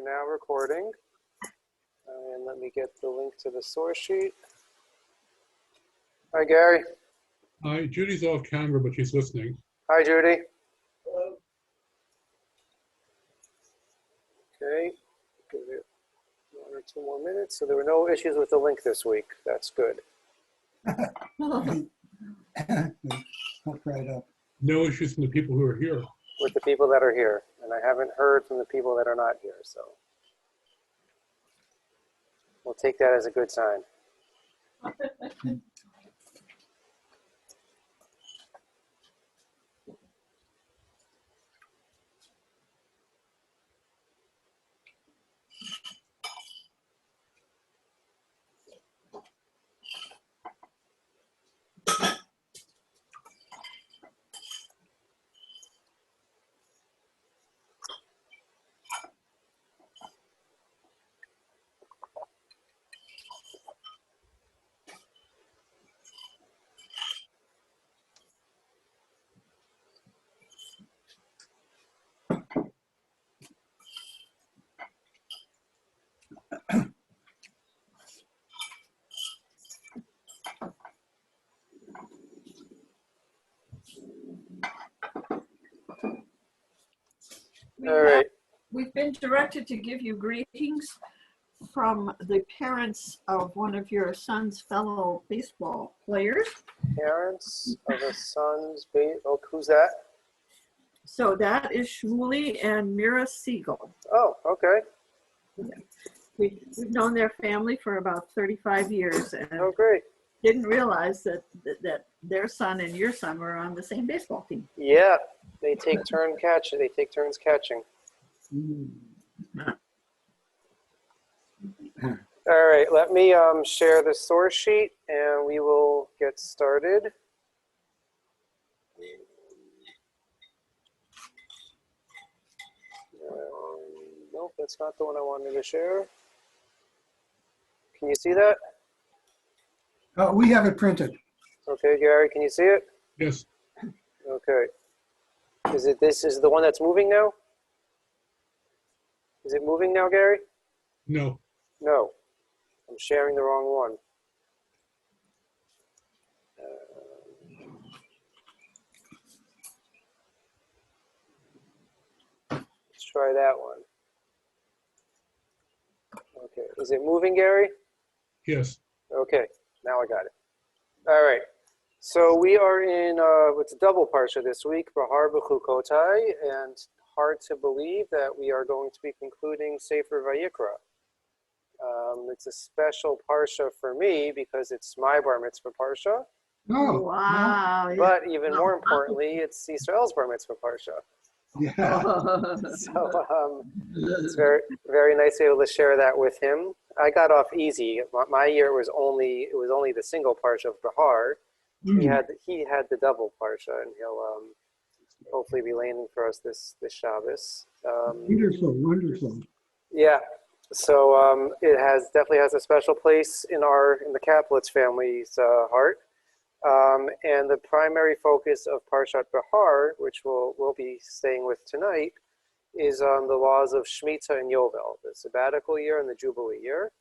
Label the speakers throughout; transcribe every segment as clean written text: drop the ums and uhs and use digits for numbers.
Speaker 1: are now recording. And let me get the link to the source sheet. Hi, Gary.
Speaker 2: Hi, Judy's off camera, but she's listening.
Speaker 1: Hi, Judy. Hello. Okay, give it 1 or 2 more minutes. So there were no issues with the link this week. That's good.
Speaker 3: Hook right up.
Speaker 2: No issues from the people who are here.
Speaker 1: With the people that are here. And I haven't heard from the people that are not here, so we'll take that as a good sign. All right.
Speaker 4: We've been directed to give you greetings from the parents of one of your son's fellow baseball players.
Speaker 1: Parents of a son's baby. Oh, who's that?
Speaker 4: So that is Shmuley and Mira Siegel.
Speaker 1: Oh, okay.
Speaker 4: We've known their family for about 35 years and
Speaker 1: Oh, great.
Speaker 4: didn't realize that their son and your son were on the same baseball team.
Speaker 1: Yeah, they take turns catching. They take turns catching. All right, let me share the source sheet and we will get started. Nope, that's not the one I wanted to share. Can you see that?
Speaker 3: We have it printed.
Speaker 1: Okay, Gary, can you see it?
Speaker 2: Yes.
Speaker 1: Okay. This is the one that's moving now? Is it moving now, Gary?
Speaker 2: No.
Speaker 1: No. I'm sharing the wrong one. Let's try that one. Okay. Is it moving, Gary?
Speaker 2: Yes.
Speaker 1: Okay. Now I got it. All right. So we are in, it's a double parsha this week, Behar-Bechukotai, and hard to believe that we are going to be concluding Sefer Vayikra. It's a special parsha for me because it's my bar mitzvah parsha.
Speaker 3: Oh,
Speaker 4: Wow.
Speaker 1: But even more importantly, it's Israel's bar mitzvah parsha.
Speaker 3: yeah.
Speaker 1: So it's very, very nice to be able to share that with him. I got off easy. My year was only the single parsha of Behar. He had the double parsha, and he'll hopefully be landing for us this Shabbos.
Speaker 3: Wonderful.
Speaker 1: Yeah. So it definitely has a special place in the Kaplitz family's heart. And the primary focus of Parshat Behar, which we'll be staying with tonight, is on the laws of Shemitah and Yovel, the sabbatical year and the Jubilee year.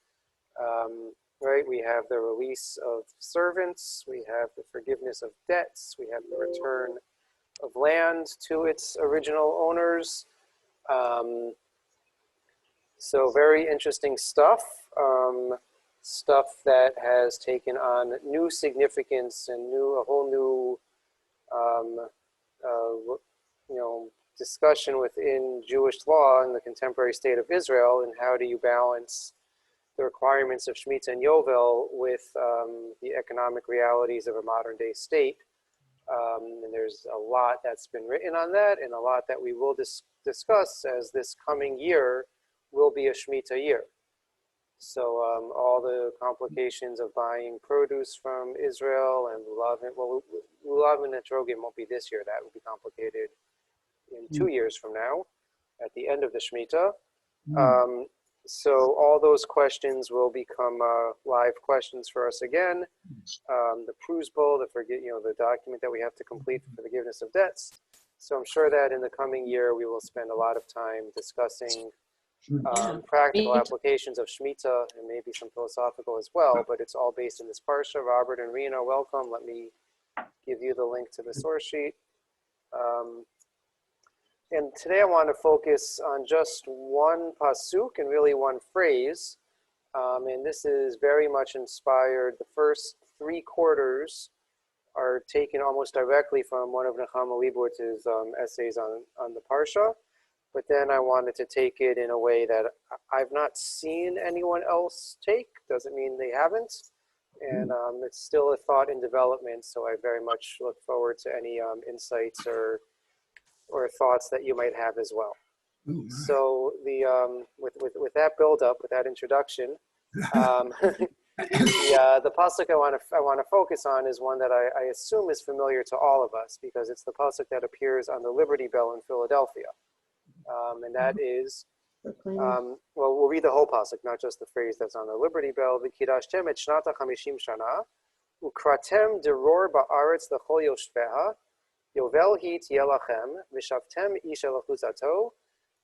Speaker 1: Right, we have the release of servants, we have the forgiveness of debts, we have the return of land to its original owners. So very interesting stuff, stuff that has taken on new significance and a whole new, discussion within Jewish law in the contemporary state of Israel, and how do you balance the requirements of Shemitah and Yovel with the economic realities of a modern day state. And there's a lot that's been written on that, and a lot that we will discuss, as this coming year will be a Shemitah year. So all the complications of buying produce from Israel and Lulav and Etrogim won't be this year. That will be complicated in 2 years from now, at the end of the Shemitah. So all those questions will become live questions for us again. The Prusbul, the document that we have to complete for forgiveness of debts. So I'm sure that in the coming year we will spend a lot of time discussing practical
Speaker 5: Me too.
Speaker 1: applications of Shemitah and maybe some philosophical as well, but it's all based in this Parsha. Robert and Rena, welcome. Let me give you the link to the source sheet. And today I want to focus on just one pasuk and really one phrase. And this is very much inspired. The first 3 quarters are taken almost directly from one of Nechama Leibowitz's essays on the Parsha. But then I wanted to take it in a way that I've not seen anyone else take. Doesn't mean they haven't. And it's still a thought in development, so I very much look forward to any insights or thoughts that you might have as well. So with that build up, with that introduction, the pasuk I want to focus on is one that I assume is familiar to all of us because it's the pasuk that appears on the Liberty Bell in Philadelphia, and that is well, we'll read the whole pasuk, not just the phrase that's on the Liberty Bell. V'kidashtem et shnata chamishim shana ukratem deror ba'aretz l'chol yoshveha yovel hi tiyeh lachem v'shavtem ish el achuzato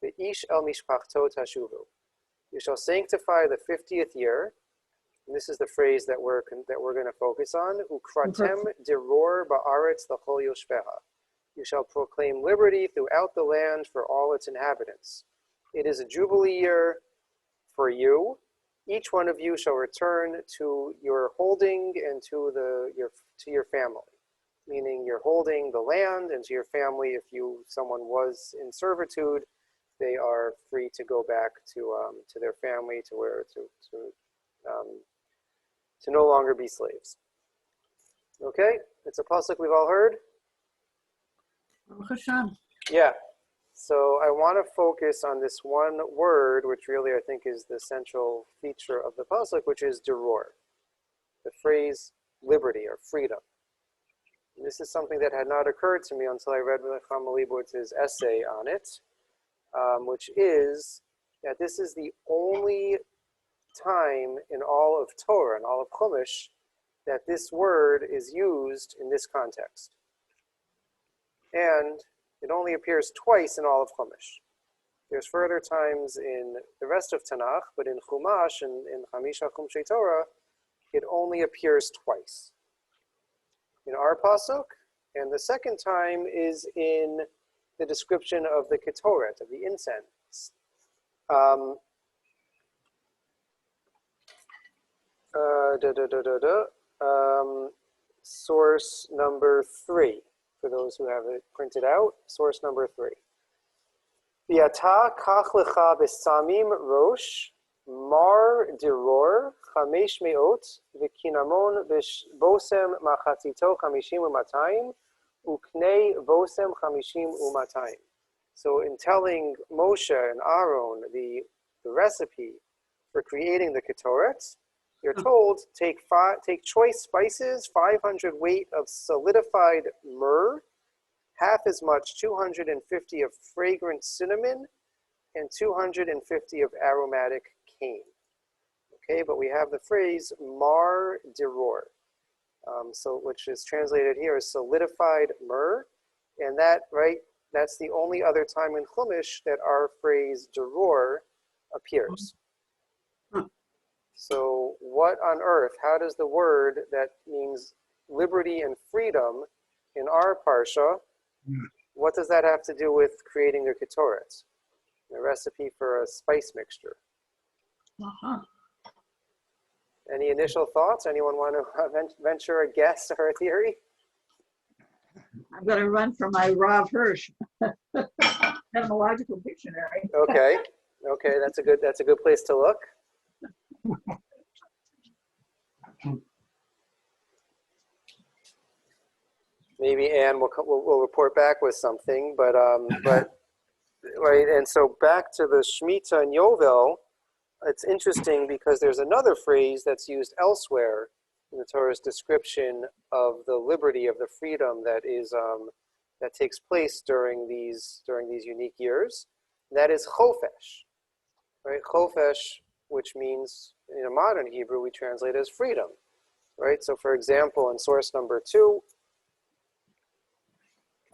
Speaker 1: v'ish el mishpachto tashuvu. You shall sanctify the 50th year. And this is the phrase that we're going to focus on. Ukratem diror ba'aretz l'chol yoshveha. You shall proclaim liberty throughout the land for all its inhabitants. It is a jubilee year for you. Each one of you shall return to your holding and to your family. Meaning you're holding the land, and to your family, if someone was in servitude, they are free to go back to their family, to no longer be slaves. Okay, it's a pasuk we've all heard.
Speaker 4: Baruch Hashem.
Speaker 1: Yeah. So I want to focus on this one word, which really I think is the central feature of the pasuk, which is deror, the phrase liberty or freedom. And this is something that had not occurred to me until I read Nechama Leibowitz's essay on it, which is that this is the only time in all of Torah, in all of Chumash, that this word is used in this context. And it only appears twice in all of Chumash. There's further times in the rest of Tanakh, but in Chumash and in Chamisha Chumshei Torah, it only appears twice. In our pasuk, and the second time is in the description of the Ketoret, of the incense. Source number 3. For those who have it printed out, source number 3. V'ata kach lecha b'samim rosh mar diror chamesh meot v'kinamon bosem machatito chamishim u'matayim uknei bosem chamishim u'matayim. So in telling Moshe and Aaron the recipe for creating the ketoret, you're told take choice spices, 500 weight of solidified myrrh, half as much, 250 of fragrant cinnamon, and 250 of aromatic cane. Okay, but we have the phrase mar diror, which is translated here as solidified myrrh, and that's the only other time in Chumash that our phrase diror appears. So what on earth, how does the word that means liberty and freedom in our parsha, what does that have to do with creating the ketoret? A recipe for a spice mixture. Any initial thoughts? Anyone want to venture a guess or a theory?
Speaker 4: I'm going to run for my Rav Hirsch etymological dictionary.
Speaker 1: Okay, that's a good place to look. Maybe Anne will report back with something, but right. And so back to the Shemitah and Yovel, it's interesting because there's another phrase that's used elsewhere in the Torah's description of the liberty, of the freedom that takes place during these unique years. And that is chofesh, right? Chofesh, which means in a modern Hebrew we translate as freedom, right? So for example, in source number 2,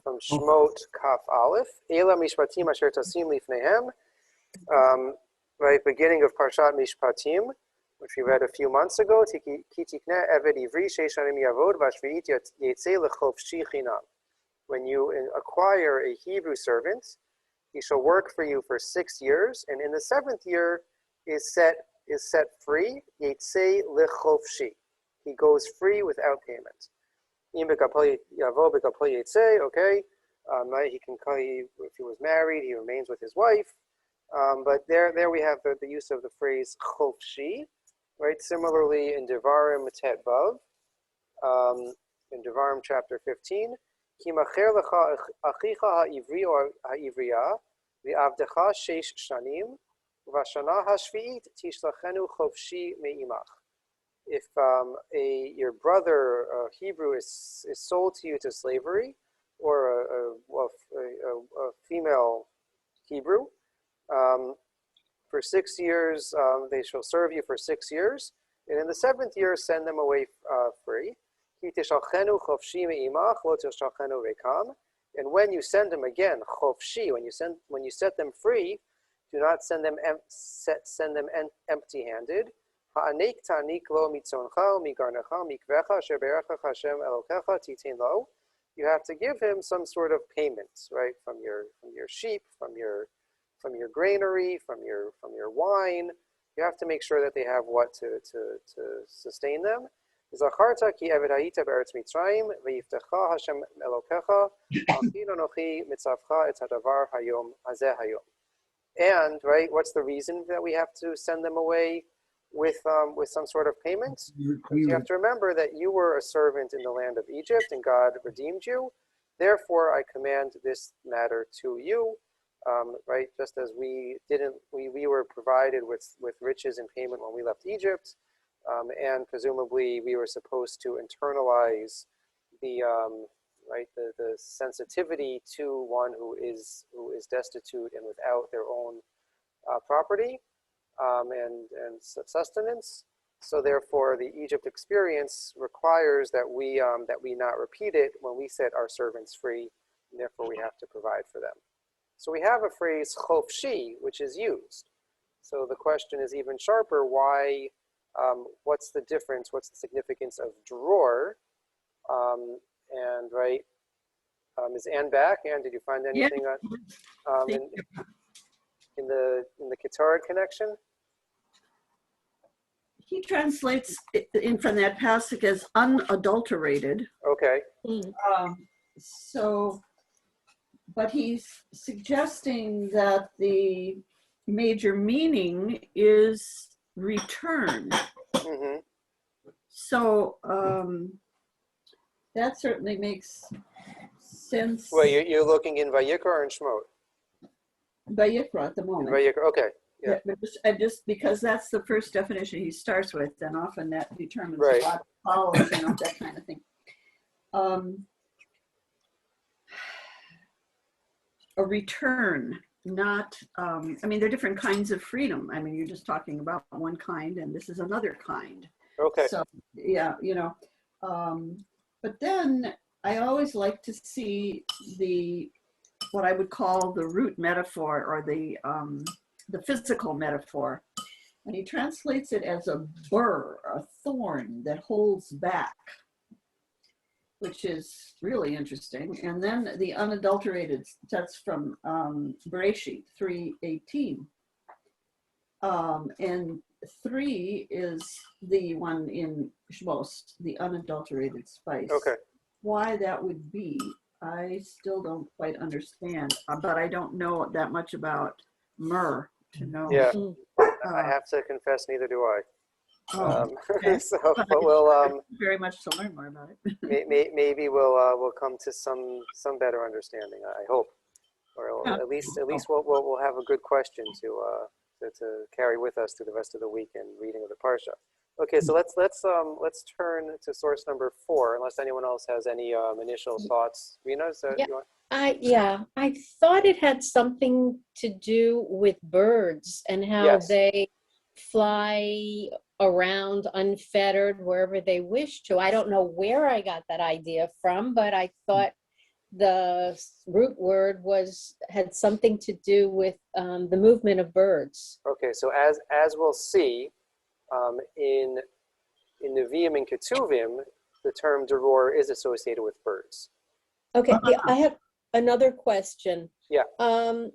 Speaker 1: from Shmot Kaf Aleph, Ela Mishpatim Asher Tasim Lifnehem, right, beginning of Parshat Mishpatim, which we read a few months ago. When you acquire a Hebrew servant, he shall work for you for 6 years, and in the 7th year is set free. Yetzei lechovshi. He goes free without payment. Okay. He can if he was married, he remains with his wife. But there we have the use of the phrase chovshi, right? Similarly in Devarim Tet Vav, in Devarim chapter 15, Kimacher lecha achicha ha'ivri or ha'ivriya v'avdecha sheish shanim v'ashana hashvi'it tishlachenu chovshi me'imach. If your brother Hebrew is sold to you to slavery, or a female Hebrew, for 6 years, they shall serve you for 6 years, and in the 7th year, send them away free. And when you send them again, chofshi, when you set them free, do not send them empty-handed. You have to give him some sort of payment, right, from your sheep, from your granary, from your wine. You have to make sure that they have what to sustain them. Zacharta ki eved hayita be'eretz Mitzrayim v'yiftecha Hashem Elokecha alpin anochi mitzavcha et hadavar hayom hazeh hayom. And right, what's the reason that we have to send them away with some sort of payment? You have to remember that you were a servant in the land of Egypt, and God redeemed you. Therefore, I command this matter to you. Right, just as we were provided with riches and payment when we left Egypt, and presumably we were supposed to internalize the sensitivity to one who is destitute and without their own property and sustenance. So therefore, the Egypt experience requires that we not repeat it when we set our servants free, and therefore we have to provide for them. So we have a phrase chofshi, which is used. So the question is even sharper: why? What's the difference? What's the significance of dror? And right, is Anne back? Anne, did you find anything in the Ketard connection?
Speaker 4: He translates it in from that passage as unadulterated.
Speaker 1: Okay.
Speaker 4: But he's suggesting that the major meaning is return.
Speaker 1: Mm-hmm.
Speaker 4: So that certainly makes sense.
Speaker 1: Well, you're looking in Vayikra or in Shemot?
Speaker 4: Vayikra at the moment.
Speaker 1: Vayikra, okay. Yeah.
Speaker 4: But just because that's the first definition he starts with, and often that determines
Speaker 1: right.
Speaker 4: what follows, that kind of thing. A return, not, there are different kinds of freedom. You're just talking about one kind, and this is another kind.
Speaker 1: Okay.
Speaker 4: So, yeah, but then I always like to see what I would call the root metaphor, or the physical metaphor. And he translates it as a burr, a thorn that holds back, which is really interesting. And then the unadulterated, that's from Bereshit 3:18. And 3 is the one in Shmos, the unadulterated spice.
Speaker 1: Okay.
Speaker 4: Why that would be, I still don't quite understand, but I don't know that much about myrrh to know.
Speaker 1: Yeah, I have to confess, neither do I.
Speaker 4: Okay.
Speaker 1: But we'll
Speaker 4: very much to learn more about it.
Speaker 1: maybe we'll come to some better understanding. I hope, or at least we'll have a good question to carry with us through the rest of the week and reading of the parsha. Okay, so let's turn to source number 4, unless anyone else has any initial thoughts. Rena, is that you want?
Speaker 5: I thought it had something to do with birds and how they fly around unfettered wherever they wish to. I don't know where I got that idea from, but I thought the root word had something to do with the movement of birds.
Speaker 1: Okay, so as we'll see, in Nevi'im and Ketuvim, the term deror is associated with birds.
Speaker 5: Okay, I have another question.
Speaker 1: Yeah.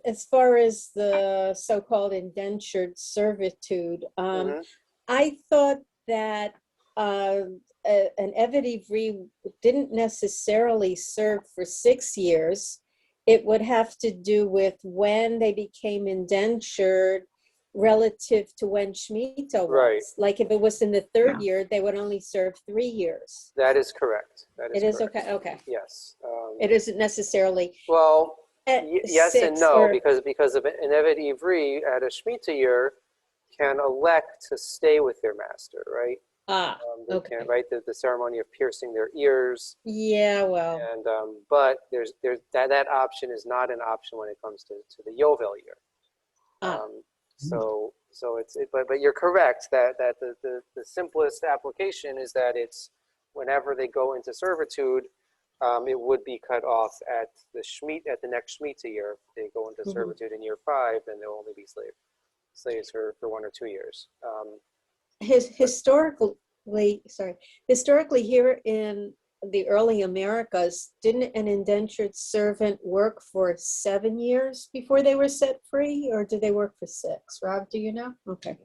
Speaker 5: As far as the so-called indentured servitude,
Speaker 1: Mhm.
Speaker 5: I thought that an Evet Ivri didn't necessarily serve for 6 years. It would have to do with when they became indentured relative to when Shemitah was.
Speaker 1: Right.
Speaker 5: Like if it was in the third year, they would only serve 3 years.
Speaker 1: That is correct. That is
Speaker 5: It is
Speaker 1: correct.
Speaker 5: okay. Okay.
Speaker 1: Yes.
Speaker 5: It isn't necessarily
Speaker 1: Well,
Speaker 5: at
Speaker 1: yes and
Speaker 5: 6
Speaker 1: no,
Speaker 5: or,
Speaker 1: because of an Evet Ivri at a Shemitah year can elect to stay with their master, right? They
Speaker 5: okay.
Speaker 1: can, right? The ceremony of piercing their ears,
Speaker 5: Yeah, well,
Speaker 1: and but there's that option is not an option when it comes to the Yovel year. So but you're correct that the simplest application is that it's whenever they go into servitude, it would be cut off at the next Shemitah year. If they go into servitude in year 5, then they'll only be slaves for 1 or 2 years.
Speaker 5: historically here in the early Americas, didn't an indentured servant work for 7 years before they were set free, or did they work for 6? Rob, do you know? Okay.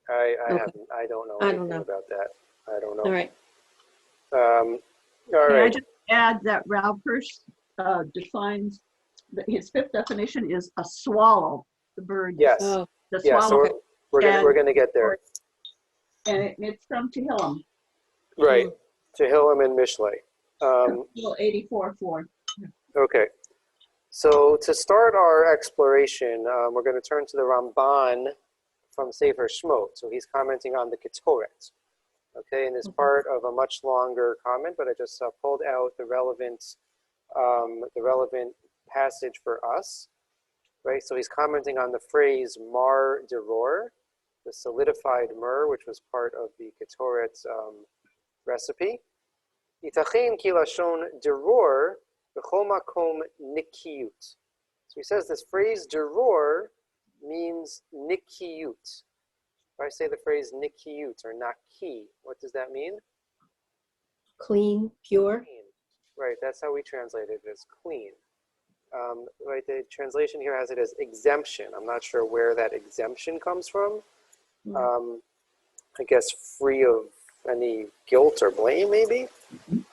Speaker 1: I
Speaker 5: Okay.
Speaker 1: don't know
Speaker 5: I
Speaker 1: anything
Speaker 5: don't know.
Speaker 1: about that. I don't know.
Speaker 5: All right.
Speaker 1: All
Speaker 4: Can I
Speaker 1: right.
Speaker 4: just add that Ralph Hirsch defines, his 5th definition is a swallow, the bird.
Speaker 1: Yes.
Speaker 5: Oh,
Speaker 4: The
Speaker 1: Yeah. So
Speaker 4: swallow.
Speaker 1: we're gonna get there.
Speaker 4: And it's from Tehillim.
Speaker 1: Right. Tehillim and Mishlei.
Speaker 4: 84:4.
Speaker 1: Okay. So to start our exploration, we're going to turn to the Ramban from Sefer Shmot. So he's commenting on the Ketoret. Okay, and it's part of a much longer comment, but I just pulled out the relevant passage for us. Right. So he's commenting on the phrase mar deror, the solidified myrrh, which was part of the Ketoret recipe. Itachin ki lashon deror b'chol makom nikiyut. So he says this phrase deror means nikiyut. If I say the phrase nikiyut or naki, what does that mean?
Speaker 5: clean, pure.
Speaker 1: Clean. Right, that's how we translate it as clean. Right, the translation here has it as exemption. I'm not sure where that exemption comes from. I guess free of any guilt or blame, maybe.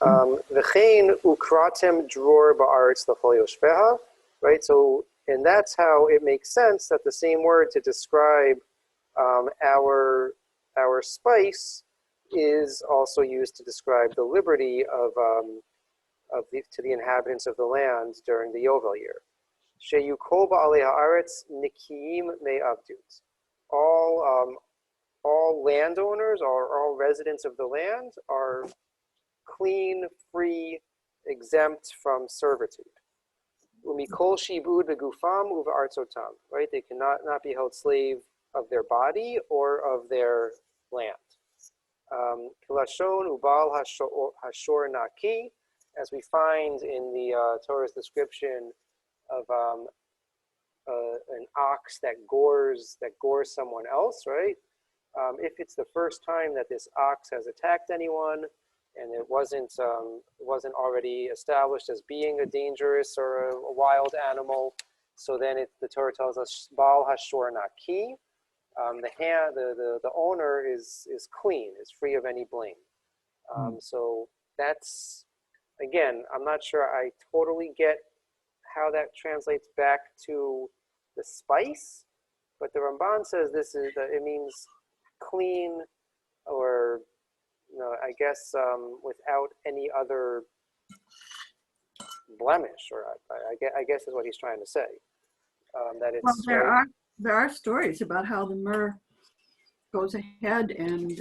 Speaker 1: V'chein ukratem dror ba'aretz l'chol yoshveha. Right, so and that's how it makes sense that the same word to describe our spice is also used to describe the liberty to the inhabitants of the land during the Yovel year. Sheyukol ba'alei haaretz nikiyim me'avdut. All landowners or all residents of the land are clean, free, exempt from servitude. Umikol shibud begufam uve'artzotam. Right, they cannot not be held slave of their body or of their land. Kilashon ubal hashor naki, as we find in the Torah's description of an ox that gores someone else, right? If it's the first time that this ox has attacked anyone, and it wasn't already established as being a dangerous or a wild animal, so then the Torah tells us bal hashor naki. The owner is clean, is free of any blame. So that's, again, I'm not sure I totally get how that translates back to the spice, but the Ramban says it means clean, or I guess without any other blemish, or I guess is what he's trying to say. That it's
Speaker 4: There are stories about how the myrrh goes ahead and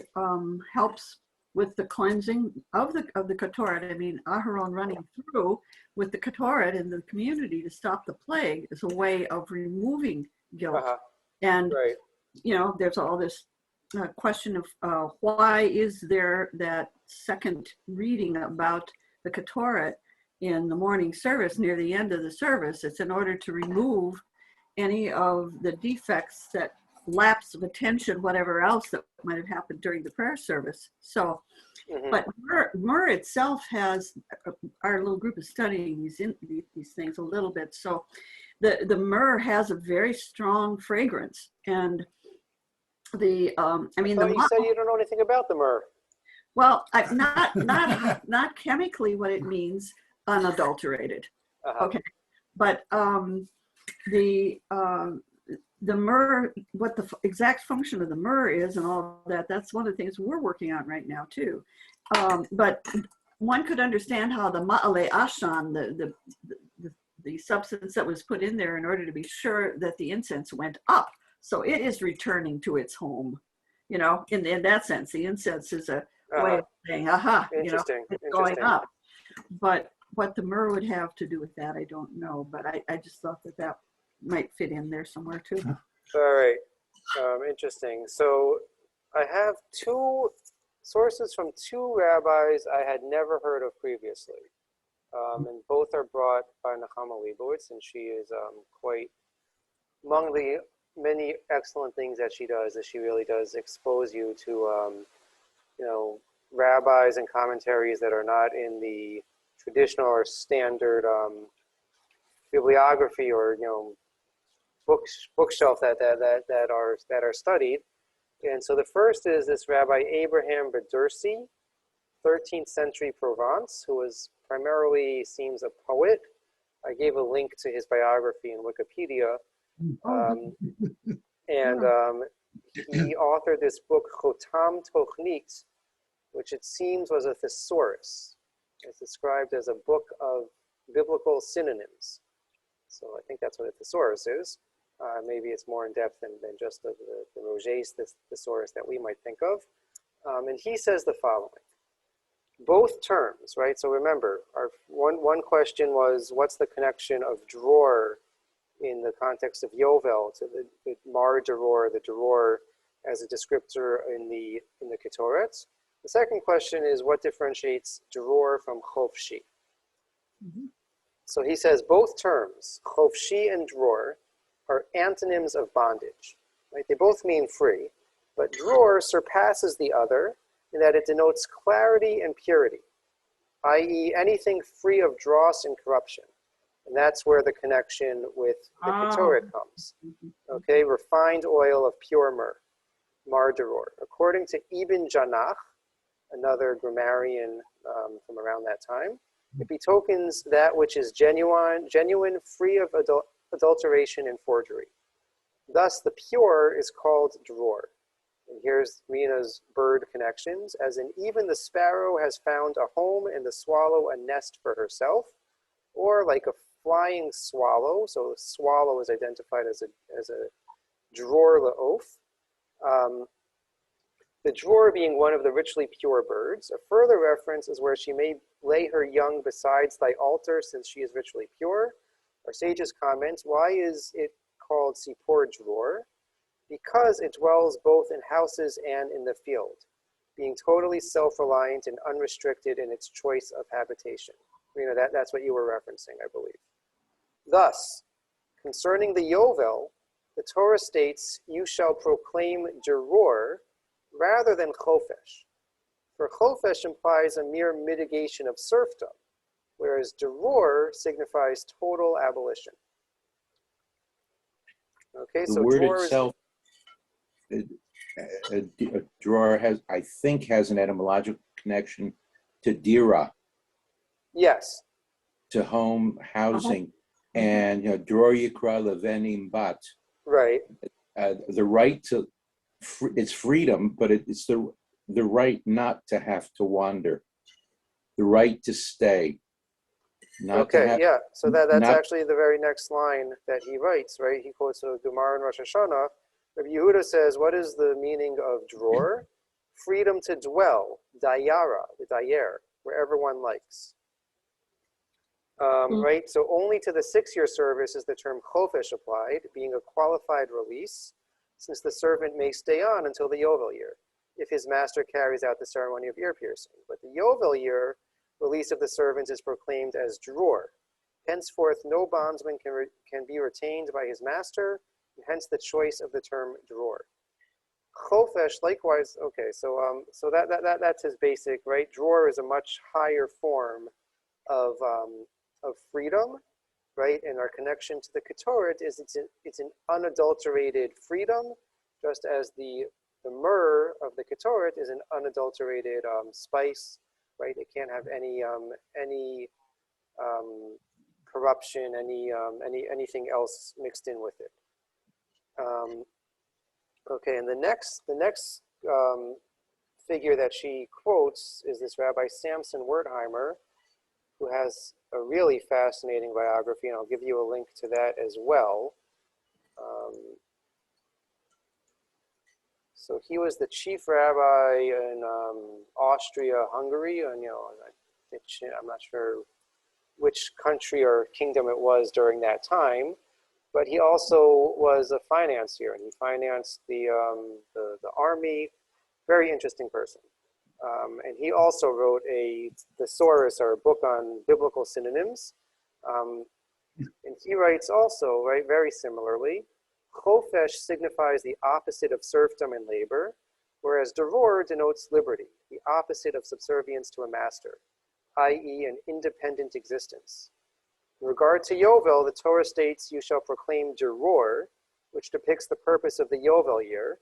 Speaker 4: helps with the cleansing of the Ketoret. I mean, Aharon running through with the Ketoret in the community to stop the plague is a way of removing guilt. And there's all this question of why is there that second reading about the Ketoret, in the morning service near the end of the service. It's in order to remove any of the defects, that lapse of attention, whatever else that might have happened during the prayer service. So, but myrrh itself has, our little group is studying these things a little bit. So the myrrh has a very strong fragrance. And the, I mean,
Speaker 1: you said you don't know anything about the myrrh.
Speaker 4: well, not chemically what it means, unadulterated. Okay. But the myrrh, what the exact function of the myrrh is and all that, that's one of the things we're working on right now too. But one could understand how the ma'ale ashan, the substance that was put in there in order to be sure that the incense went up. So it is returning to its home, you know, in that sense. The incense is a way of saying, aha, you know, it's going up. But what the myrrh would have to do with that, I don't know. But I just thought that might fit in there somewhere too.
Speaker 1: All right, interesting. So I have two sources from two rabbis I had never heard of previously. And both are brought by Nechama Leibowitz, and she is quite, among the many excellent things that she does, is she really does expose you to, you know, rabbis and commentaries that are not in the traditional or standard bibliography or, you know, bookshelf that are studied. And so the first is this Rabbi Abraham Bedursi, 13th century Provence, who was primarily seems a poet. I gave a link to his biography in Wikipedia. He authored this book, Chotam Tochnit, which it seems was a thesaurus. It's described as a book of biblical synonyms. So I think that's what a thesaurus is. Maybe it's more in depth than just the Roget's thesaurus that we might think of. And he says the following. Both terms, right? So remember, our one question was, what's the connection of dror in the context of Yovel to the Mar Dror, the dror as a descriptor in the Ketoret? The second question is, what differentiates dror from chofshi? So he says both terms, chofshi and dror, are antonyms of bondage. Right? They both mean free, but dror surpasses the other in that it denotes clarity and purity, i.e. anything free of dross and corruption. And that's where the connection with the Ketoret comes. Okay, refined oil of pure myrrh, Mar Dror. According to Ibn Janach, another grammarian from around that time, it betokens that which is genuine, free of adulteration and forgery. Thus, the pure is called dror. And here's Rina's bird connections, as in even the sparrow has found a home and the swallow a nest for herself, or like a flying swallow. So the swallow is identified as a dror la'of. The dror being one of the richly pure birds. A further reference is where she may lay her young besides thy altar, since she is richly pure. Our sages comment, why is it called Sipor dror? Because it dwells both in houses and in the field, being totally self-reliant and unrestricted in its choice of habitation. You know, that's what you were referencing, I believe. Thus, concerning the Yovel, the Torah states, you shall proclaim dror rather than chofesh. For chofesh implies a mere mitigation of serfdom, whereas dror signifies total abolition. Okay,
Speaker 6: The
Speaker 1: so
Speaker 6: word
Speaker 1: dror
Speaker 6: itself, a drawer has an etymological connection to dira,
Speaker 1: yes.
Speaker 6: to home, housing, and drawer yikra levenim bat.
Speaker 1: Right.
Speaker 6: The right to, it's freedom, but it's the right not to have to wander, the right to stay. Not to have,
Speaker 1: yeah. So that's actually the very next line that he writes, right? He quotes a Gemara in Rosh Hashanah. Rabbi Yehuda says, what is the meaning of dror? Freedom to dwell, dayara, the dayer, wherever one likes. Right? So only to the 6-year service is the term chofesh applied, being a qualified release, since the servant may stay on until the Yovel year, if his master carries out the ceremony of ear piercing. But the Yovel year release of the servants is proclaimed as dror. Henceforth, no bondsman can be retained by his master, and hence the choice of the term dror. Chofesh, likewise, okay, so that's his basic, right? Dror is a much higher form of freedom, right? And our connection to the Ketoret is it's an unadulterated freedom, just as the myrrh of the Ketoret is an unadulterated spice, right? It can't have any corruption, anything else mixed in with it. Okay, and the next figure that she quotes is this Rabbi Samson Wertheimer, who has a really fascinating biography, and I'll give you a link to that as well. So he was the chief rabbi in Austria-Hungary, and I'm not sure which country or kingdom it was during that time, but he also was a financier, and he financed the army. Very interesting person. And he also wrote a thesaurus, or a book on biblical synonyms. And he writes also, right, very similarly, Chofesh signifies the opposite of serfdom and labor, whereas Dror denotes liberty, the opposite of subservience to a master, i.e. an independent existence. In regard to Yovel, the Torah states, you shall proclaim Dror, which depicts the purpose of the Yovel year,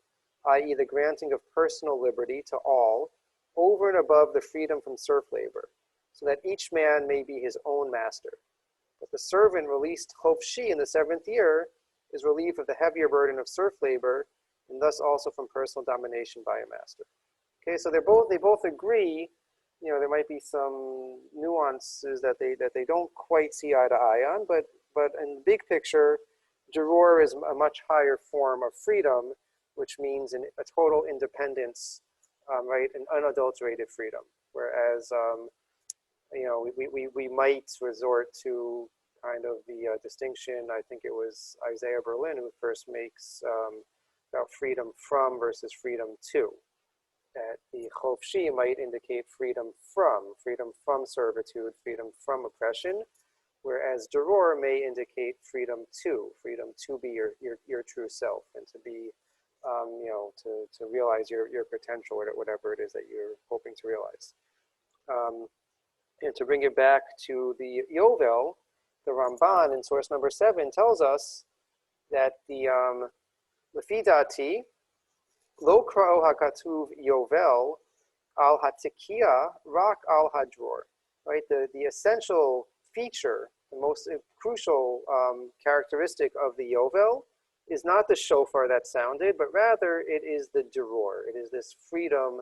Speaker 1: i.e. the granting of personal liberty to all, over and above the freedom from serf labor, so that each man may be his own master. But the servant released Chofshi in the 7th year is relieved of the heavier burden of serf labor, and thus also from personal domination by a master. Okay, so they both agree. There might be some nuances that they don't quite see eye to eye on, but in the big picture, Dror is a much higher form of freedom, which means a total independence, right, an unadulterated freedom. Whereas, we might resort to kind of the distinction. I think it was Isaiah Berlin who first makes about freedom from versus freedom to. That the Chofshi might indicate freedom from servitude, freedom from oppression, whereas Dror may indicate freedom to be your true self, and to be, to realize your potential, or whatever it is that you're hoping to realize. And to bring it back to the Yovel, the Ramban in source number 7 tells us that the Lefidati, Lo kra'o hakatuv Yovel al hatikia rak al hadror. Right, the essential feature, the most crucial characteristic of the Yovel is not the shofar that sounded, but rather it is the dror. It is this freedom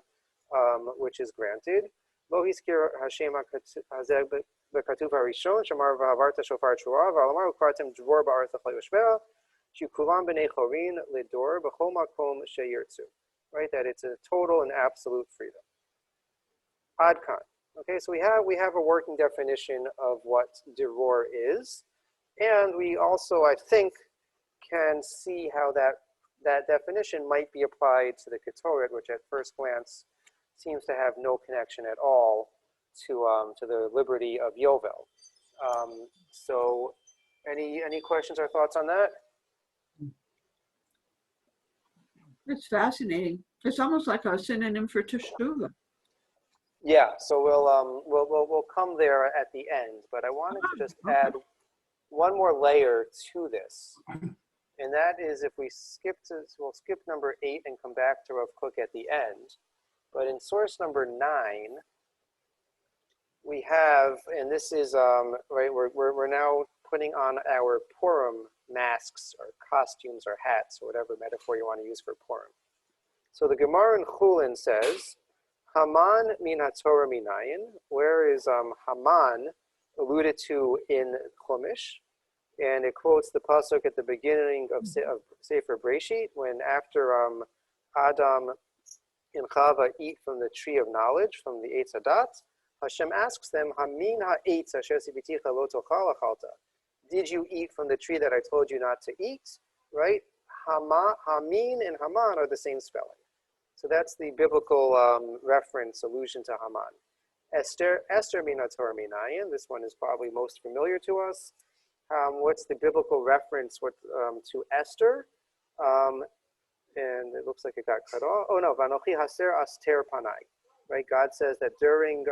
Speaker 1: which is granted. Lo hiskir Hashem hazeh b'katuv harishon shamar v'havarta shofar trua v'alamar ukartem dror ba'arth yoshveh shukulam b'nei chorin lidor b'chol makom sheyirtzu. Right, that it's a total and absolute freedom. Adkan. Okay, so we have a working definition of what dror is, and we also, I think, can see how that definition might be applied to the Ketoret, which at first glance seems to have no connection at all to the liberty of Yovel. So, any questions or thoughts on that?
Speaker 4: It's fascinating. It's almost like a synonym for teshuvah.
Speaker 1: Yeah, so we'll come there at the end, but I wanted to just add one more layer to this, and that is if we'll skip number 8 and come back to Rav Kook at the end. But in source number 9, we have, and this is right, we're now putting on our Purim masks or costumes or hats or whatever metaphor you want to use for Purim. So the Gemara in Chulin says, Haman min haTorah minayin. Where is Haman alluded to in Chumash? And it quotes the pasuk at the beginning of Sefer Breshit, when after Adam and Chava eat from the tree of knowledge, from the Eitz Hadat, Hashem asks them, Hamin ha'etz asher tziviticha lo tochal achalta. Did you eat from the tree that I told you not to eat? Right? Hamin and Haman are the same spelling. So that's the biblical reference, allusion to Haman. Esther minator minayin. This one is probably most familiar to us. What's the biblical reference to Esther? And it looks like it got cut off. Oh no, Vanochi haser aster panai. Right? God says that during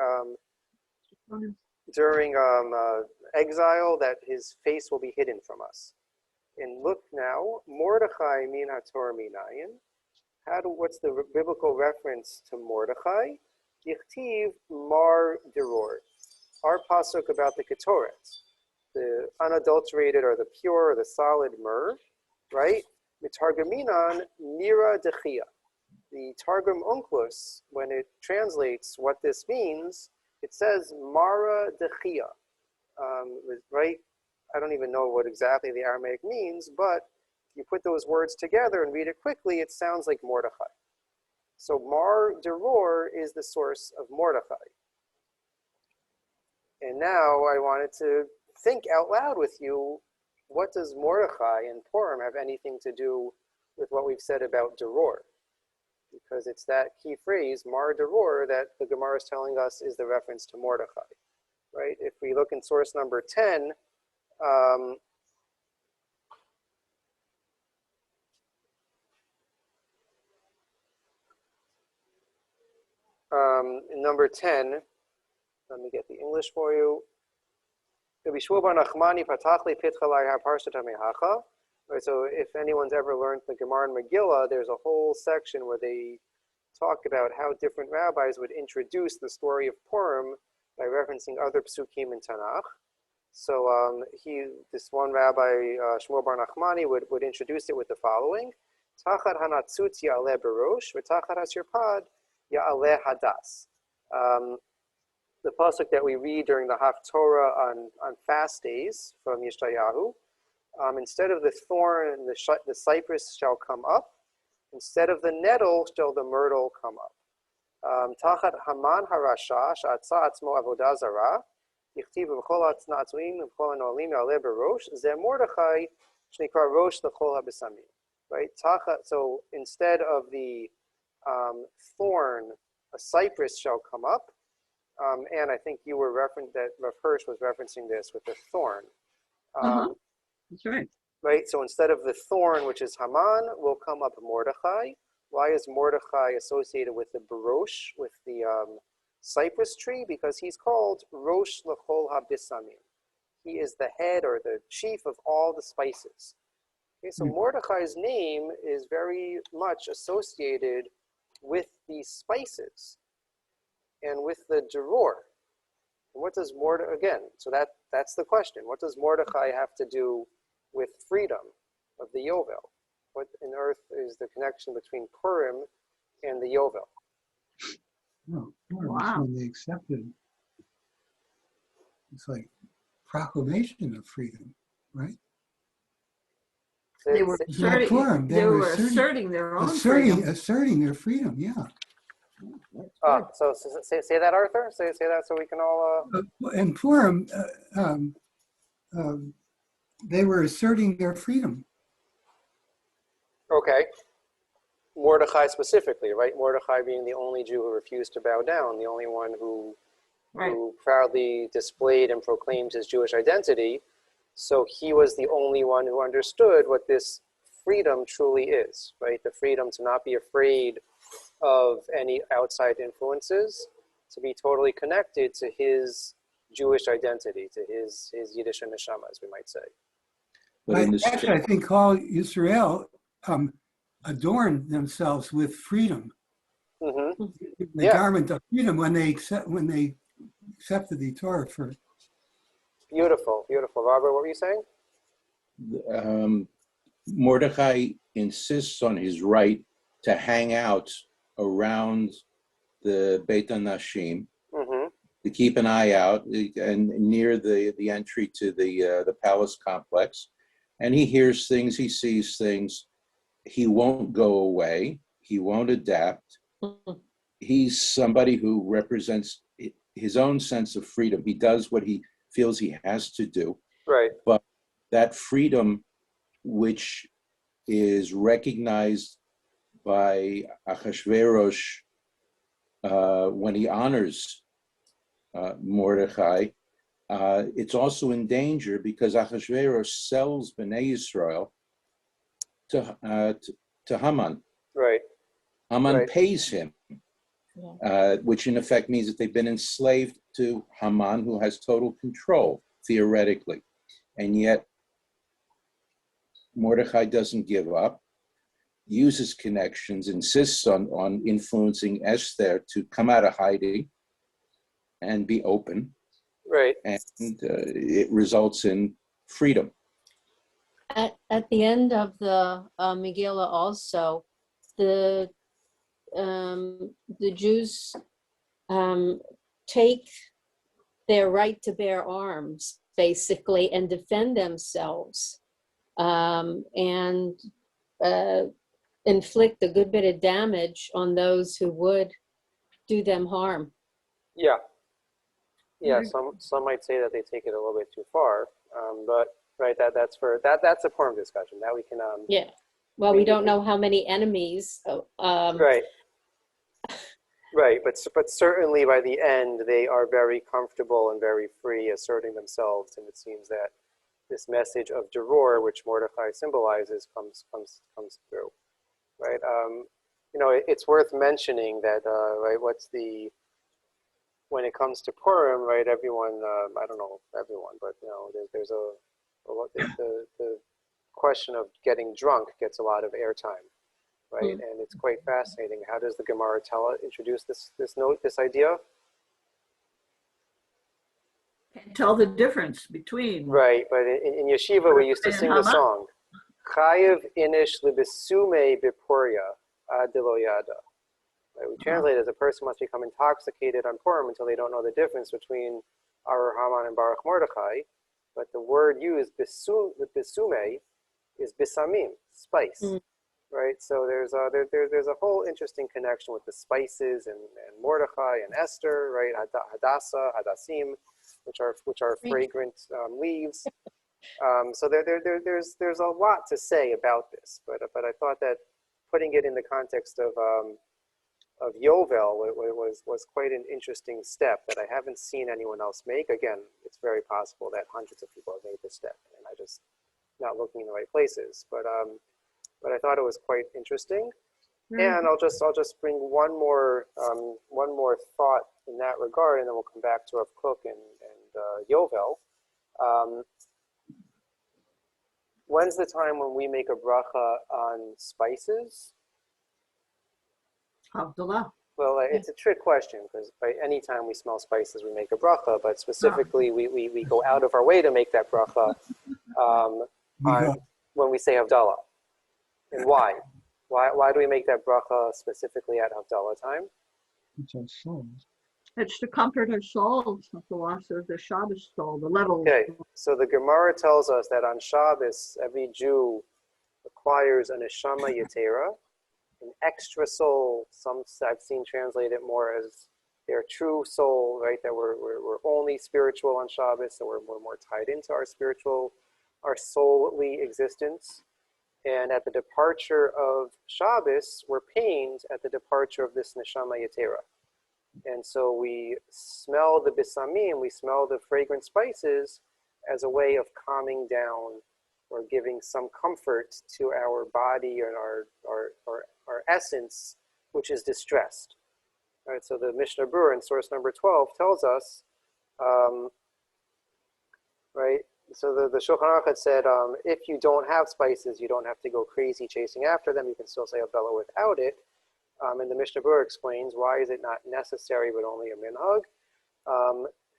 Speaker 1: exile, that his face will be hidden from us. And look now, Mordechai min hator minayin. What's the biblical reference to Mordechai? Yichtiv mar diror. Our pasuk about the Ketoret, the unadulterated or the pure or the solid myrrh, right? Mitargaminan mira dechia. The Targum Onkelos, when it translates what this means, it says mara dechia, right? I don't even know what exactly the Aramaic means, but you put those words together and read it quickly, it sounds like Mordechai. So Mar Deror is the source of Mordechai. And now I wanted to think out loud with you, what does Mordechai and Purim have anything to do with what we've said about Deror? Because it's that key phrase, Mar Deror, that the Gemara is telling us is the reference to Mordechai, right? If we look in source number 10, in number 10, let me get the English for you. Right, so if anyone's ever learned the Gemara and Megillah, there's a whole section where they talk about how different rabbis would introduce the story of Purim by referencing other psukim in Tanakh. So this one rabbi, Shmuel Bar Nachmani, would introduce it with the following: Tachat hanatzutz ya'aleh berosh, v'tachat hasirpad ya'aleh hadas. The pasuk that we read during the Haftorah on fast days from Yeshayahu, instead of the thorn, the cypress shall come up. Instead of the nettle, shall the myrtle come up. Tachat Haman harasha she'atza atzmo avodah zarah. Yichtiv v'chol atzna'atzuim v'chol anolim ya'aleh berosh. Zeh Mordechai shneikra rosh l'chol habesamim. Right. Tachat. So instead of the thorn, a cypress shall come up. And I think you were that Rav Hirsch was referencing this with the thorn.
Speaker 4: That's right.
Speaker 1: Right, so instead of the thorn, which is Haman, will come up Mordechai. Why is Mordechai associated with the barosh, with the cypress tree? Because he's called Rosh L'chol HaBisamim. He is the head or the chief of all the spices. Okay, so Mordechai's name is very much associated with these spices and with the Deror. And what does Mordechai, again, so that's the question. What does Mordechai have to do with freedom of the Yovel? What on earth is the connection between Purim and the Yovel?
Speaker 3: Oh, wow. When they accepted, it's like proclamation of freedom, right?
Speaker 4: They were asserting, they were asserting their own freedom.
Speaker 3: Asserting their freedom, yeah.
Speaker 1: So say that, Arthur. Say that so we can all.
Speaker 3: In Purim, they were asserting their freedom.
Speaker 1: Okay. Mordechai specifically, right? Mordechai being the only Jew who refused to bow down, the only one who proudly displayed and proclaimed his Jewish identity. So he was the only one who understood what this freedom truly is, right? The freedom to not be afraid of any outside influences, to be totally connected to his Jewish identity, to his Yiddish neshama, as we might say.
Speaker 3: Actually, I think all Israel adorned themselves with freedom, the garment of freedom when they accepted the Torah first.
Speaker 1: Beautiful, beautiful. Robert, what were you saying?
Speaker 6: Mordechai insists on his right to hang out around the Beit HaNashim, to keep an eye out and near the entry to the palace complex. And he hears things, he sees things. He won't go away. He won't adapt. He's somebody who represents his own sense of freedom. He does what he feels he has to do.
Speaker 1: Right.
Speaker 6: But that freedom, which is recognized by Achashverosh when he honors Mordechai. It's also in danger because Achashverosh sells Bnei Yisrael to Haman.
Speaker 1: Right.
Speaker 6: Haman
Speaker 1: Right.
Speaker 6: pays him, which in effect means that they've been enslaved to Haman, who has total control, theoretically. And yet, Mordechai doesn't give up, uses connections, insists on influencing Esther to come out of hiding and be open.
Speaker 1: Right.
Speaker 6: And it results in freedom.
Speaker 5: At the end of the Megillah also, the Jews take their right to bear arms, basically, and defend themselves, and inflict a good bit of damage on those who would do them harm.
Speaker 1: Yeah. Yeah. Some might say that they take it a little bit too far, but right. That's a form of discussion that we can.
Speaker 5: Yeah. Well, we don't know how many enemies.
Speaker 1: Right. Right, but certainly by the end they are very comfortable and very free asserting themselves, and it seems that this message of Deror, which Mordechai symbolizes, comes through, right? It's worth mentioning that right, when it comes to Purim, right? Everyone, I don't know everyone, but there's the question of getting drunk gets a lot of airtime. Right, and it's quite fascinating. How does the Gemara introduce this idea?
Speaker 4: Can't tell the difference between.
Speaker 1: Right, but in yeshiva we used to sing the song, Chayev inish libisume bipuria adilo yada. Right, we translate it as a person must become intoxicated on Purim until they don't know the difference between Arur Haman and Baruch Mordechai. But the word used bisume is bisamim, spice. Right, so there's a whole interesting connection with the spices and Mordechai and Esther, right? Hadassah, Hadassim, which are fragrant leaves. So there's a lot to say about this, but I thought that putting it in the context of Yovel was quite an interesting step that I haven't seen anyone else make. Again, it's very possible that hundreds of people have made this step, and I just not looking in the right places, but I thought it was quite interesting. And I'll just bring one more thought in that regard, and then we'll come back to Rav Kook and Yovel. When's the time when we make a bracha on spices?
Speaker 4: Havdalah.
Speaker 1: Well, it's a trick question because by any time we smell spices, we make a bracha. But specifically, we go out of our way to make that bracha when we say Havdalah. And why? Why do we make that bracha specifically at Havdalah time?
Speaker 3: It's our souls.
Speaker 4: It's to comfort our souls, the loss of the Shabbos soul, the level.
Speaker 1: Okay, so the Gemara tells us that on Shabbos, every Jew acquires a neshama yetera, an extra soul. Some I've seen translate it more as their true soul, right? That we're only spiritual on Shabbos, so we're more tied into our soully existence. And at the departure of Shabbos, we're pained at the departure of this neshama yetera. And so we smell the bisamim, we smell the fragrant spices as a way of calming down or giving some comfort to our body and our essence, which is distressed. All right, so the Mishnah Berurah in source number 12 tells us, right, so the Shulchan Aruch had said, if you don't have spices, you don't have to go crazy chasing after them. You can still say Havdalah without it. And the Mishnah Berurah explains why is it not necessary but only a minhag.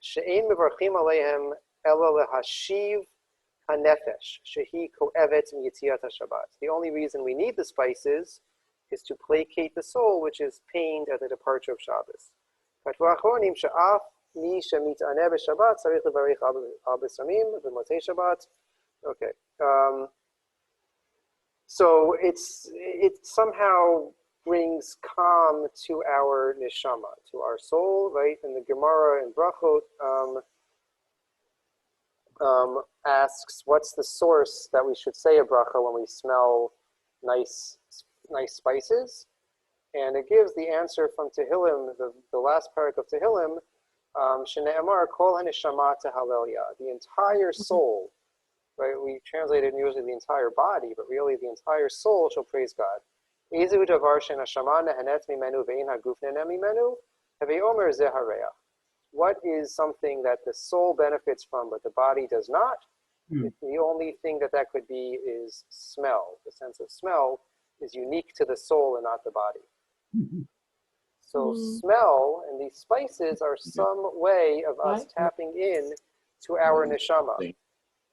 Speaker 1: She'ein mevarchim aleihem ela lehashiv hanefesh shehi ko'evet miyitziat haShabbat. The only reason we need the spices is to placate the soul, which is pained at the departure of Shabbos. Okay. So it somehow brings calm to our neshama, to our soul, right? And the Gemara in Brachot asks, what's the source that we should say a bracha when we smell nice spices? And it gives the answer from Tehillim, the last parak of Tehillim, Shene'emar kol haneshama tehalelia, the entire soul, right? We translate it usually the entire body, but really the entire soul shall praise God. Ezu davar sheneshama nehenet mimenu ve'in haguf nehenet mimenu, heve'omer zeh hareach. What is something that the soul benefits from, but the body does not? The only thing that could be is smell. The sense of smell is unique to the soul and not the body. So smell and these spices are some way of us tapping in to our neshama,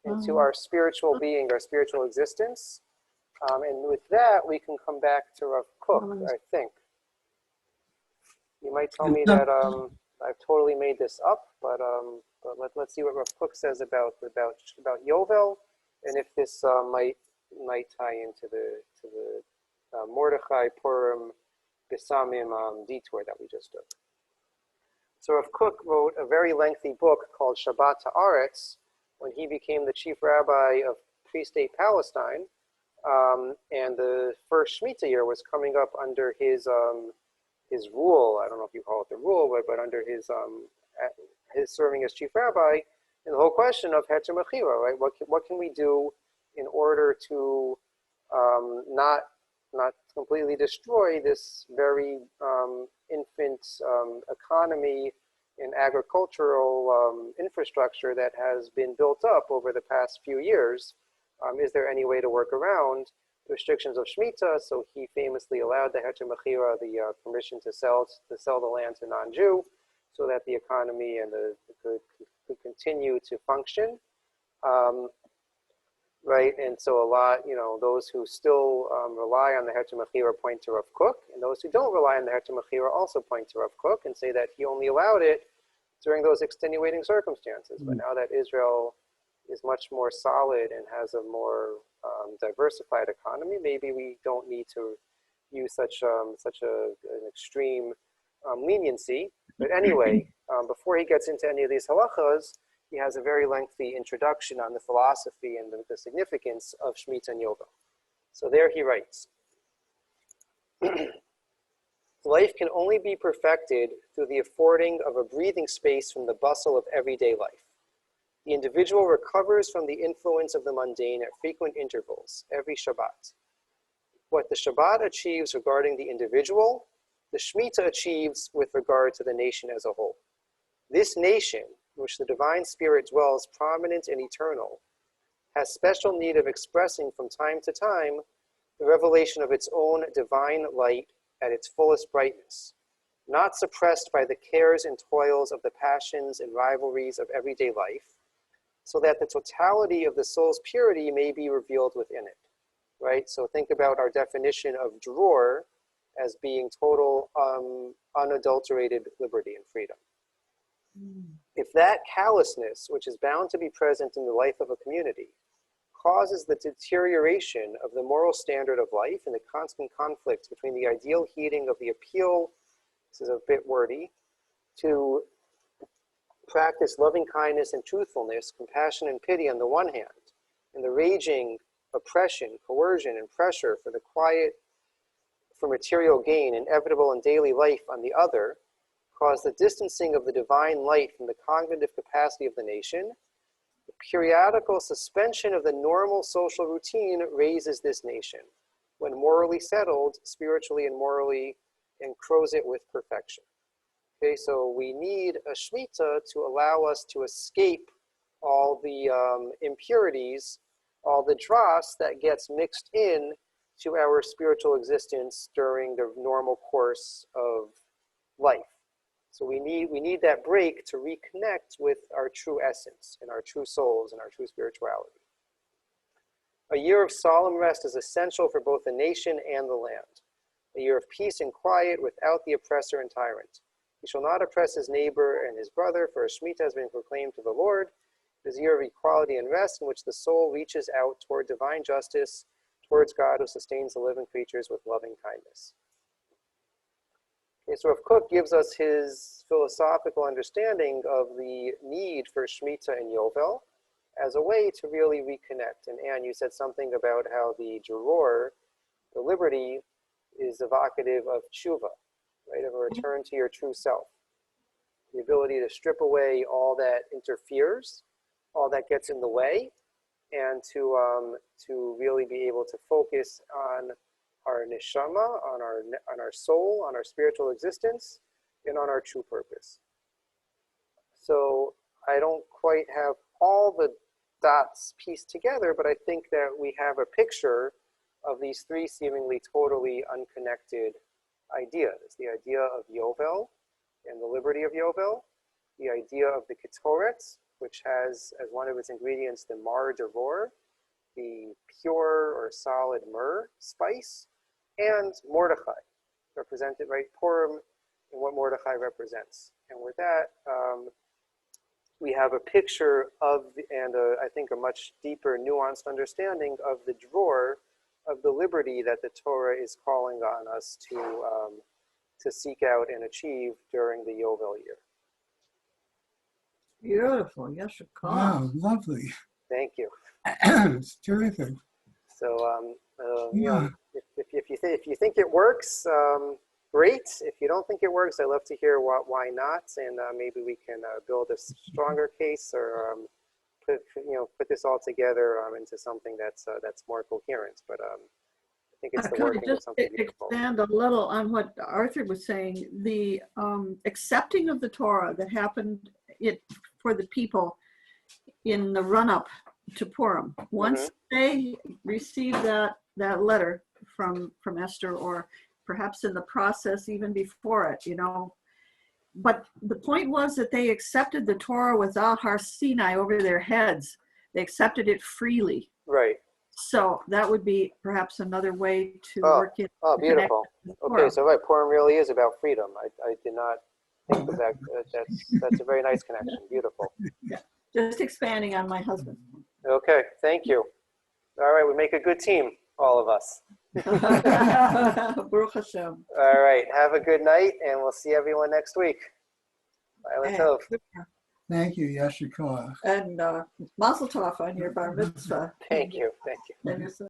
Speaker 1: into our spiritual being, our spiritual existence. And with that, we can come back to Rav Kook, I think. You might tell me that I've totally made this up, but let's see what Rav Kook says about Yovel, and if this might tie into the Mordechai Purim Besamim detour that we just took. So Rav Kook wrote a very lengthy book called Shabbat Haaretz when he became the chief rabbi of pre-state Palestine, and the first Shemitah year was coming up under his rule. I don't know if you call it the rule, but under his serving as chief rabbi, and the whole question of Heter Mechira, right? What can we do in order to not completely destroy this very infant economy and agricultural infrastructure that has been built up over the past few years? Is there any way to work around the restrictions of Shemitah? So he famously allowed the Heter Mechira, the permission to sell the land to non-Jew, so that the economy and could continue to function. Right, and so a lot, those who still rely on the Heter Mechira point to Rav Kook, and those who don't rely on the Heter Mechira also point to Rav Kook and say that he only allowed it during those extenuating circumstances. But now that Israel is much more solid and has a more diversified economy, maybe we don't need to use such an extreme leniency. But anyway, before he gets into any of these halachas, he has a very lengthy introduction on the philosophy and the significance of Shemitah and Yovel. So there he writes, life can only be perfected through the affording of a breathing space from the bustle of everyday life. The individual recovers from the influence of the mundane at frequent intervals, every Shabbat. What the Shabbat achieves regarding the individual, the Shemitah achieves with regard to the nation as a whole. This nation, in which the divine spirit dwells prominent and eternal, has special need of expressing from time to time the revelation of its own divine light at its fullest brightness, not suppressed by the cares and toils of the passions and rivalries of everyday life, so that the totality of the soul's purity may be revealed within it, right? So think about our definition of dror as being total unadulterated liberty and freedom. If that callousness, which is bound to be present in the life of a community, causes the deterioration of the moral standard of life and the constant conflict between the ideal heeding of the appeal, this is a bit wordy, to practice loving kindness and truthfulness, compassion and pity on the one hand, and the raging oppression, coercion, and pressure for material gain, inevitable in daily life on the other, cause the distancing of the divine light from the cognitive capacity of the nation. The periodical suspension of the normal social routine raises this nation, when morally settled, spiritually and morally, and crows it with perfection. Okay, so we need a Shemitah to allow us to escape all the impurities, all the dross that gets mixed in to our spiritual existence during the normal course of life. So we need that break to reconnect with our true essence and our true souls and our true spirituality. A year of solemn rest is essential for both the nation and the land. A year of peace and quiet without the oppressor and tyrant. He shall not oppress his neighbor and his brother, for a Shemitah has been proclaimed to the Lord. It is a year of equality and rest in which the soul reaches out toward divine justice, towards God who sustains the living creatures with loving kindness. Okay, so Rav Kook gives us his philosophical understanding of the need for Shemitah and Yovel as a way to really reconnect. And Anne, you said something about how the Dror, the liberty, is evocative of tshuva, right, of a return to your true self. the ability to strip away all that interferes, all that gets in the way, and to really be able to focus on our neshama, on our soul, on our spiritual existence, and on our true purpose. So I don't quite have all the dots pieced together, but I think that we have a picture of these three seemingly totally unconnected ideas. The idea of Yovel and the liberty of Yovel, the idea of the Ketoret, which has as one of its ingredients the Mar Devor, the pure or solid myrrh spice, and Mordechai, represented, right, Purim, and what Mordechai represents. And with that, we have a picture of, I think a much deeper, nuanced understanding of the drawer of the liberty that the Torah is calling on us to seek out and achieve during the Yovel year.
Speaker 4: Beautiful. Yeshua.
Speaker 3: Wow, lovely.
Speaker 1: Thank you.
Speaker 3: It's terrific.
Speaker 1: So, you
Speaker 3: Yeah.
Speaker 1: know, if you think it works, great. If you don't think it works, I'd love to hear why not, and maybe we can build a stronger case, or put this all together into something that's more coherent. But I think it's the
Speaker 4: Can I
Speaker 1: working of
Speaker 4: just
Speaker 1: something beautiful.
Speaker 4: expand a little on what Arthur was saying? The accepting of the Torah that happened for the people in the run-up to Purim. Once they received that letter from Esther, or perhaps in the process even before it, But the point was that they accepted the Torah without Har Sinai over their heads. They accepted it freely.
Speaker 1: Right.
Speaker 4: So that would be perhaps another way to work it.
Speaker 1: Oh, beautiful. Okay, so right, Purim really is about freedom. I did not think of that. That's a very nice connection. Beautiful.
Speaker 4: Yeah. Just expanding on my husband.
Speaker 1: Okay, thank you. All right, we make a good team, all of us.
Speaker 4: Baruch Hashem.
Speaker 1: All right, have a good night, and we'll see everyone next week. Bye, Latov.
Speaker 3: Thank you, Yeshua.
Speaker 4: And Mazel Tov on your bar mitzvah.
Speaker 1: Thank you. Thank you.
Speaker 4: And your son.